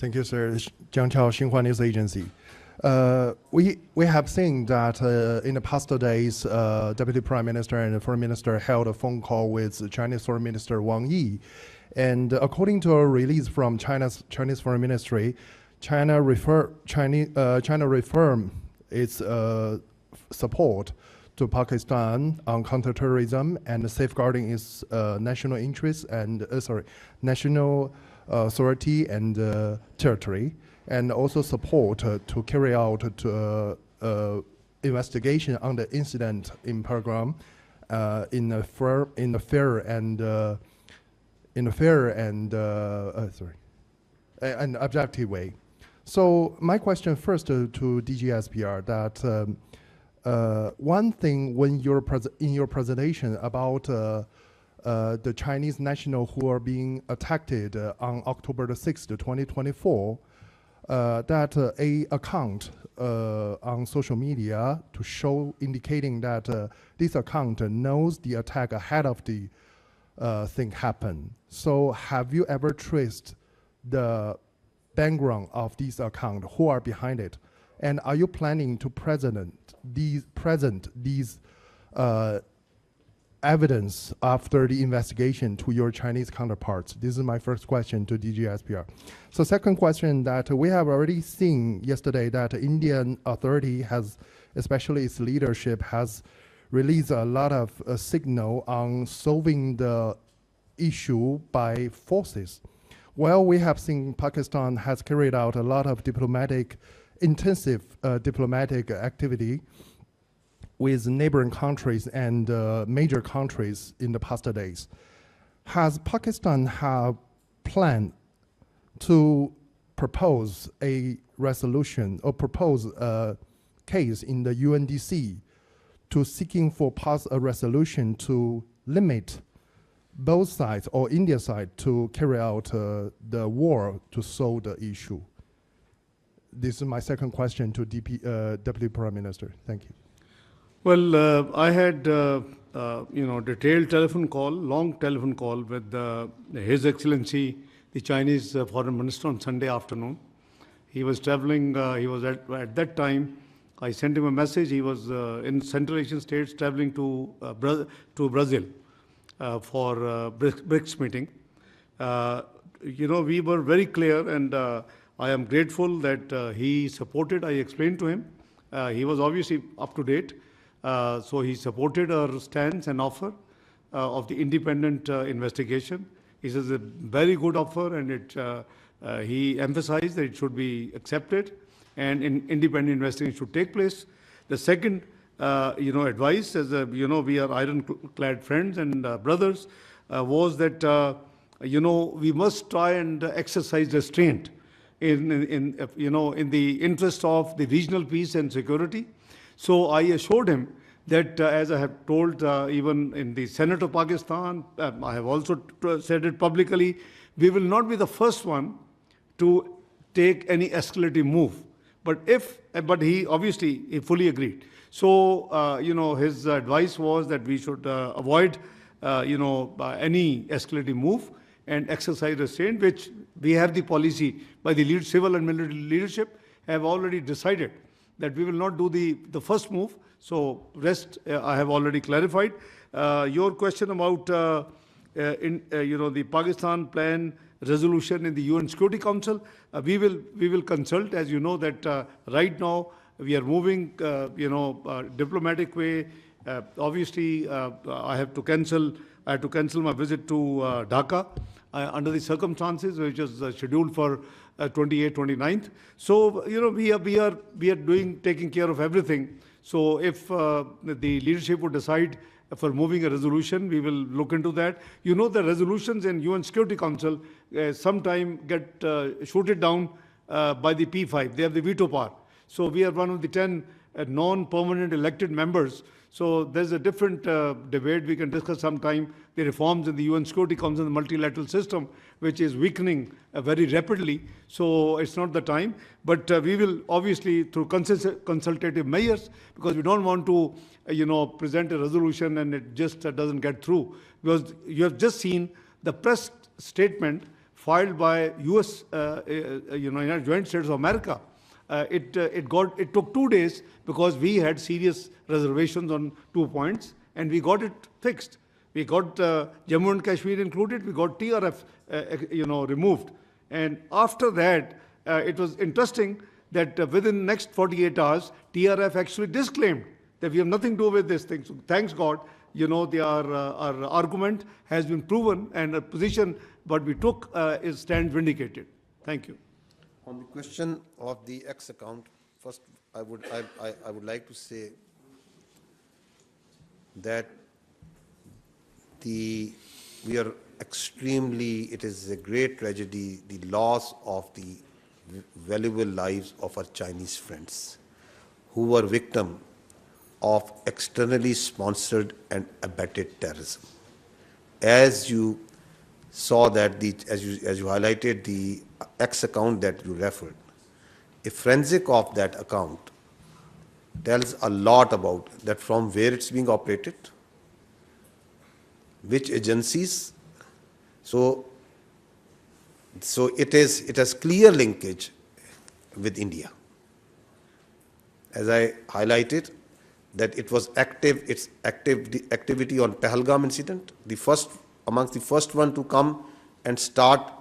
Thank you, sir. Jiang Chao, Xinhua News Agency. We have seen that in the past days, Deputy Prime Minister and Foreign Minister held a phone call with Chinese Foreign Minister Wang Yi. And according to a release from Chinese Foreign Ministry, China reaffirmed its support to Pakistan on counterterrorism and safeguarding its national interests and national authority and territory, and also support to carry out investigation on the incident in program in a fair and objective way. So my question first to DG ISPR that one thing when in your presentation about the Chinese national who are being attacked on October the 6th, 2024, that a account on social media to show indicating that this account knows the attack ahead of the thing happen. So have you ever traced the background of this account, who are behind it? And are you planning to present these evidence after the investigation to your Chinese counterparts? This is my first question to DG ISPR. So second question, that we have already seen yesterday that Indian authority has, especially its leadership, has released a lot of signal on solving the issue by forces. Well, we have seen Pakistan has carried out a lot of intensive diplomatic activity with neighboring countries and major countries in the past days. Has Pakistan have planned to propose a resolution or propose a case in the UNDC to seeking for pass a resolution to limit both sides or India side to carry out the war to solve the issue? This is my second question to Deputy Prime Minister. Thank you. Well, I had detailed telephone call, long telephone call with His Excellency, the Chinese Foreign Minister on Sunday afternoon. He was traveling. He was at that time. I sent him a message. He was in Central Asian states traveling to Brazil for BRICS meeting. We were very clear, and I am grateful that he supported. I explained to him. He was obviously up to date. So he supported our stance and offer of the independent investigation. He says a very good offer, and he emphasized that it should be accepted and an independent investigation should take place. The second, advice, as we are ironclad friends and brothers, was that we must try and exercise restraint in the interest of the regional peace and security. So I assured him that, as I have told even in the Senate of Pakistan, I have also said it publicly, we will not be the first one to take any escalating move. But he obviously fully agreed. So his advice was that we should avoid any escalating move and exercise restraint, which we have the policy by the civil and military leadership have already decided that we will not do the first move. So rest I have already clarified. Your question about the Pakistan plan resolution in the UN Security Council, we will consult. As you know that right now we are moving diplomatic way. Obviously I had to cancel my visit to Dhaka under the circumstances, which is scheduled for 28th, 29th. So we are taking care of everything. So if the leadership would decide for moving a resolution, we will look into that. The resolutions in UN Security Council sometime get shooted down by the P5. They have the veto power. So we are one of the 10 non-permanent elected members. So there's a different debate. We can discuss sometime the reforms in the UN Security Council, the multilateral system, which is weakening very rapidly. So it's not the time. But we will obviously, through consultative measures, because we don't want to, present a resolution and it just doesn't get through. Because you have just seen the press statement filed by US, United Joint States of America. It took 2 days because we had serious reservations on 2 points, and we got it fixed. We got Jammu and Kashmir included. We got TRF, removed. And after that, it was interesting that within the next 48 hours, TRF actually disclaimed that we have nothing to do with this thing. So thanks God, our argument has been proven, and a position what we took stands vindicated. Thank you. On the question of the X account, first I would like to say that it is a great tragedy, the loss of the valuable lives of our Chinese friends who were victim of externally sponsored and abetted terrorism. As you saw that, as you highlighted the X account that you referred, a forensic of that account tells a lot about that, from where it's being operated, which agencies. So it has clear linkage with India. As I highlighted, that it was the activity on Pahalgam incident, amongst the first one to come and start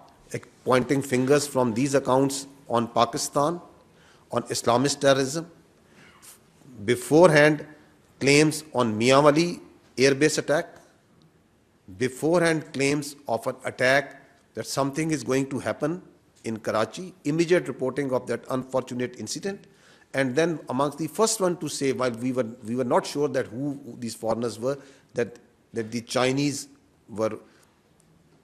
pointing fingers from these accounts on Pakistan, on Islamist terrorism. Beforehand, claims on Mianwali airbase attack. Beforehand, claims of an attack that something is going to happen in Karachi. Immediate reporting of that unfortunate incident. And then amongst the first one to say, while we were not sure that who these foreigners were, that the Chinese were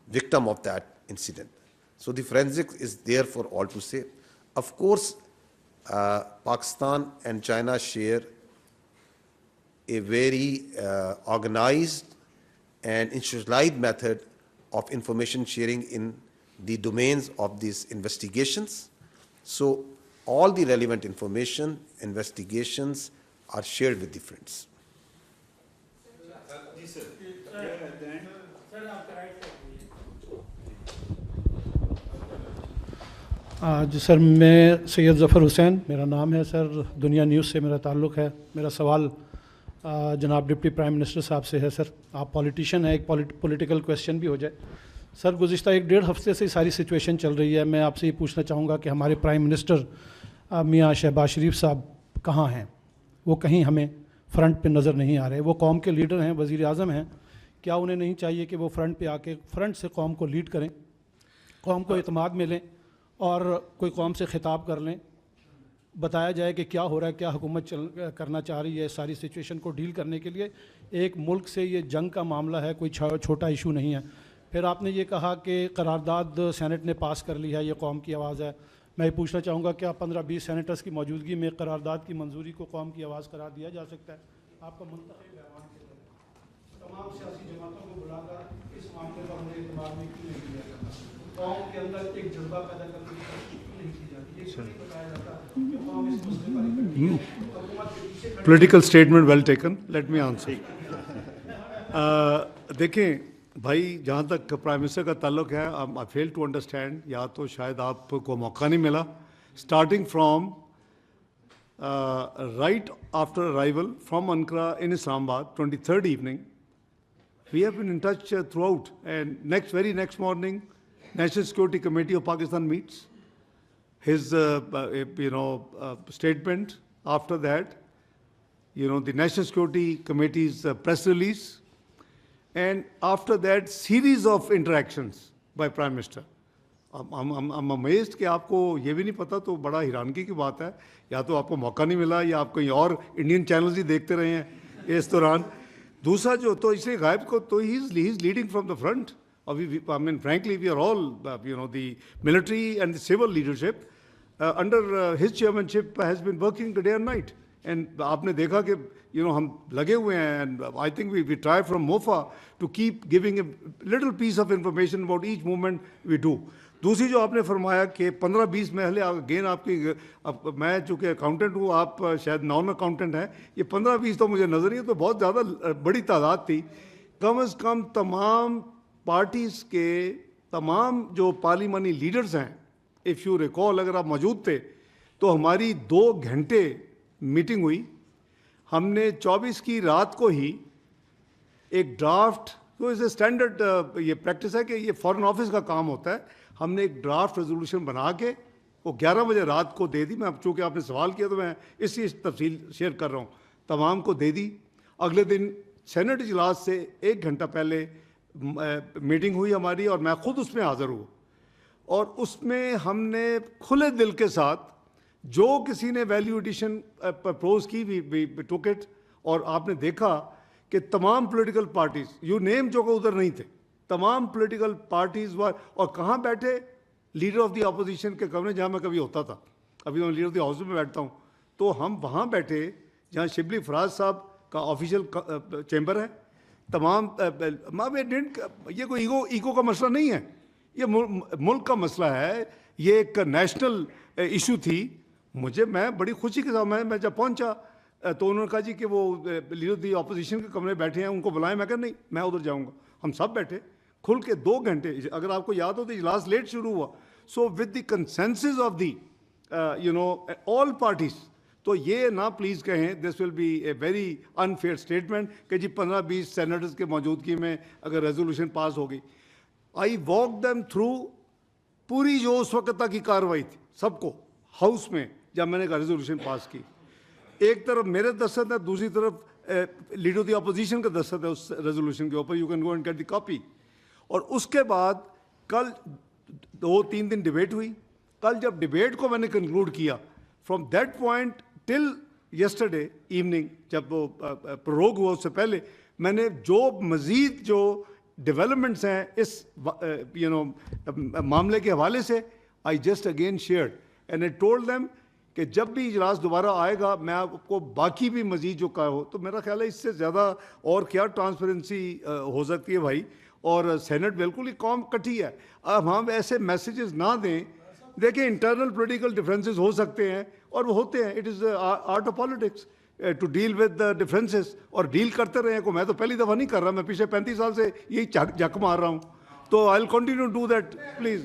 victim of that incident. So the forensics is there for all to say. Of course, Pakistan and China share a very organized and institutionalized method of information sharing in the domains of these investigations. So all the relevant information, investigations are shared with the friends. जी sir, मैं सैयद ज़फ़र हुसैन मेरा नाम है sir, दुनिया news से मेरा ताल्लुक़ है। मेरा सवाल जनाब डिप्टी प्राइम मिनिस्टर साहब से है। सर, आप पॉलिटिशियन हैं, एक पॉलिटिकल क्वेश्चन भी हो जाए। सर, गुज़िश्ता 1-1.5 हफ्ते से सारी सिचुएशन चल रही है। मैं आपसे ये पूछना चाहूँगा कि हमारे प्राइम मिनिस्टर मियाँ शहबाज शरीफ साहब कहाँ हैं? वो कहीं हमें फ्रंट पे नज़र नहीं आ रहे। वो कौम के लीडर हैं, वज़ीर आज़म हैं, क्या उन्हें नहीं चाहिए कि वो फ्रंट पे आके फ्रंट से कौम को लीड करें, कौम को इत्मीनान मिलें और कोई कौम से खिताब कर लें, बताया जाए कि क्या हो रहा है, क्या हुकूमत करना चाह रही है सारी सिचुएशन को डील करने के लिए। एक मुल्क से ये जंग का मामला है, कोई छोटा इशू नहीं है। फिर आपने ये कहा कि करारदाद सेनेट ने पास कर ली है, ये कौम की आवाज़ है। मैं ये पूछना चाहूँगा, क्या 15-20 सेनेटर्स की मौजूदगी में करारदाद की मंजूरी को कौम की आवाज़ करार दिया जा सकता है? आपका मुंतखब ऐवान के तमाम सियासी जमातों को बुलाकर इस मामले पर हमने इत्मीनान में क्यों नहीं किया जाता? कौम के अंदर एक जज्बा पैदा करने की कोशिश क्यों नहीं की जाती? ये नहीं बताया जाता कि कौम इस मसले पर इकट्ठी है। हुकूमत के पीछे Political statement well taken. Let me answer. देखें भाई, जहाँ तक प्राइम मिनिस्टर का ताल्लुक है, आई फेल टू अंडरस्टैंड, या तो शायद आपको मौका नहीं मिला। Starting from right after arrival from Ankara in Islamabad, 23rd evening, we have been in touch throughout. And very next morning, National Security Committee of Pakistan meets. His statement after that, the National Security Committee's press release, and after that, series of interactions by Prime Minister. I'm amazed कि आपको ये भी नहीं पता, तो बड़ा हैरानगी की बात है। या तो आपको मौका नहीं मिला, या आप कहीं और इंडियन चैनल्स ही देखते रहे हैं इस दौरान। दूसरा जो तो इसलिए गायब को तो he is leading from the front. I mean, frankly, we are all, the military and the civil leadership under his chairmanship has been working day and night. And आपने देखा कि हम लगे हुए हैं, and I think we try from MOFA to keep giving a little piece of information about each movement we do. दूसरी जो आपने फरमाया कि 15-20 महल अगेन आपकी, मैं चूँकि अकाउंटेंट हूँ, आप शायद नॉन अकाउंटेंट हैं, ये 15-20 तो मुझे नज़र नहीं है, तो बहुत ज़्यादा बड़ी तादाद थी। कम से कम तमाम पार्टीज़ के तमाम जो पार्लिमानी लीडर्स हैं, इफ़ यू रिकॉल, अगर आप मौजूद थे तो हमारी 2 घंटे मीटिंग हुई। हमने 24 की रात को ही एक ड्राफ्ट, तो इसे स्टैंडर्ड ये प्रैक्टिस है कि ये फॉरेन ऑफिस का काम होता है, हमने एक ड्राफ्ट रेजोल्यूशन बना के वो 11 बजे रात को दे दी। मैं अब चूँकि आपने सवाल किया तो मैं इसी तफसील शेयर कर रहा हूँ, तमाम को दे दी। अगले दिन सेनेट इजलास से 1 घंटा पहले मीटिंग हुई हमारी और मैं ख़ुद उसमें हाज़िर हुआ, और उसमें हमने खुले दिल के साथ जो किसी ने वैल्यू एडिशन प्रपोज की वी टुक इट। और आपने देखा कि तमाम पॉलिटिकल पार्टीज, यू नेम जो उधर नहीं थे, तमाम पॉलिटिकल पार्टीज वर, और कहाँ बैठे, लीडर ऑफ द अपोजिशन के कमरे जहाँ मैं कभी होता था, अभी मैं लीडर ऑफ द हाउस में बैठता हूँ, तो हम वहाँ बैठे जहाँ शिबली फराज साहब का ऑफिशियल चैम्बर है। तमाम ये कोई ईगो का मसला नहीं है, ये मुल्क का मसला है, ये एक नेशनल इशू थी। मैं बड़ी खुशी के साथ मैं जब पहुंचा तो उन्होंने कहा जी कि वो लीडर दी अपोजिशन के कमरे बैठे हैं, उनको बुलाएं। मैं कहा नहीं, मैं उधर जाऊंगा। हम सब बैठे खुल के 2 घंटे, अगर आपको याद हो तो इजलास लेट शुरू हुआ, so with the consensus of the all parties. तो ये ना प्लीज़ कहें, this will be a very unfair statement कि जी 15-20 सेनेटर्स के मौजूदगी में अगर रेजोल्यूशन पास होगी। आई वॉक देम थ्रू पूरी जो उस वक्त तक की कार्रवाई थी, सबको हाउस में जब मैंने रेजोल्यूशन पास की, एक तरफ मेरे दस्तखत है, दूसरी तरफ लीडर ऑफ द अपोजिशन का दस्तखत है उस रेजोल्यूशन के ऊपर। You can go and get the copy. और उसके बाद कल 2-3 दिन डिबेट हुई। कल जब डिबेट को मैंने कंक्लूड किया, from that point till yesterday evening, जब वो प्रोरोग हुआ उससे पहले, मैंने जो मज़ीद जो डेवलपमेंट्स हैं इस मामले के हवाले से, I just again shared and I told them कि जब भी इजलास दोबारा आएगा मैं आपको बाकी भी मजीद जो कहा हो, तो मेरा ख्याल है इससे ज़्यादा और क्या ट्रांसपेरेंसी हो सकती है भाई। और सेनेट बिल्कुल ही कौम कटी है। अब हम ऐसे मैसेजेस ना दें। देखिए, इंटरनल पॉलिटिकल डिफरेंसेस हो सकते हैं और वो होते हैं, it is art of politics to deal with the differences, और डील करते रहे को। मैं तो पहली दफ़ा नहीं कर रहा, मैं पिछले 35 साल से यही जक मार रहा हूँ। तो I will continue to do that please.